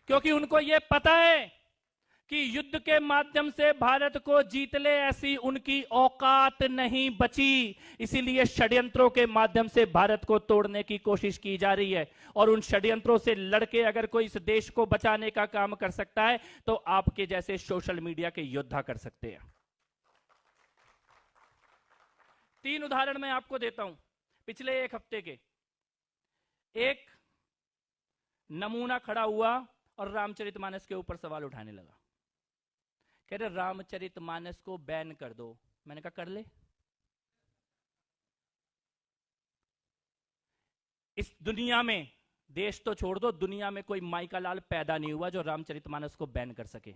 क्योंकि उनको यह पता है कि युद्ध के माध्यम से भारत को जीत ले ऐसी उनकी औकात नहीं बची। इसीलिए षड्यंत्रों के माध्यम से भारत को तोड़ने की कोशिश की जा रही है। और उन षड्यंत्रों से लड़के अगर कोई इस देश को बचाने का काम कर सकता है तो आपके जैसे सोशल मीडिया के योद्धा कर सकते हैं। 3 उदाहरण मैं आपको देता हूं पिछले 1 हफ्ते के। एक नमूना खड़ा हुआ और रामचरितमानस के ऊपर सवाल उठाने लगा, कह रहे रामचरितमानस को बैन कर दो। मैंने कहा कर ले। इस दुनिया में, देश तो छोड़ दो, दुनिया में कोई माई का लाल पैदा नहीं हुआ जो रामचरितमानस को बैन कर सके।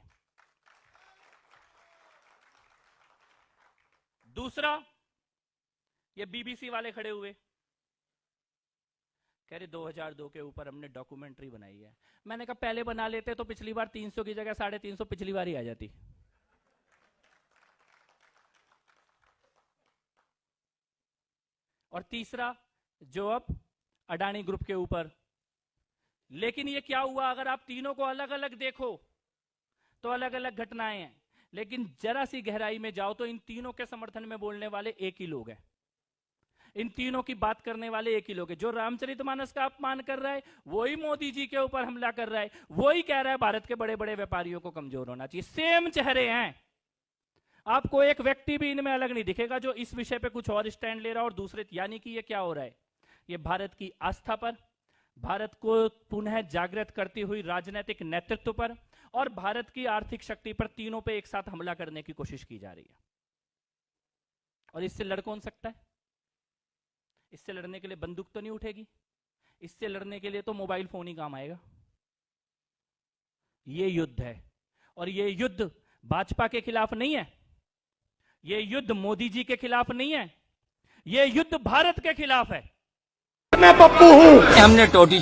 दूसरा, ये बीबीसी वाले खड़े हुए, कह रहे 2002 के ऊपर हमने डॉक्यूमेंट्री बनाई है। मैंने कहा पहले बना लेते तो पिछली बार 300 की जगह 350 पिछली बार ही आ जाती। और तीसरा, जो अब अडानी ग्रुप के ऊपर। लेकिन ये क्या हुआ, अगर आप तीनों को अलग अलग देखो तो अलग अलग घटनाएं हैं, लेकिन जरा सी गहराई में जाओ तो इन तीनों के समर्थन में बोलने वाले एक ही लोग हैं। इन तीनों की बात करने वाले एक ही लोग हैं। जो रामचरितमानस का अपमान कर रहा है वही मोदी जी के ऊपर हमला कर रहा है, वही कह रहा है भारत के बड़े बड़े व्यापारियों को कमजोर होना चाहिए। सेम चेहरे हैं। आपको एक व्यक्ति भी इनमें अलग नहीं दिखेगा जो इस विषय पे कुछ और स्टैंड ले रहा है और दूसरे, यानी कि ये क्या हो रहा है, ये भारत की आस्था पर, भारत को पुनः जागृत करती हुई राजनीतिक नेतृत्व पर और भारत की आर्थिक शक्ति पर, तीनों पे एक साथ हमला करने की कोशिश की जा रही है। और इससे लड़ कौन सकता है? इससे लड़ने के लिए बंदूक तो नहीं उठेगी, इससे लड़ने के लिए तो मोबाइल फोन ही काम आएगा। ये युद्ध है और ये युद्ध भाजपा के खिलाफ नहीं है, ये युद्ध मोदी जी के खिलाफ नहीं है, ये युद्ध भारत के खिलाफ है। मैं पप्पू हूं। हमने टोटी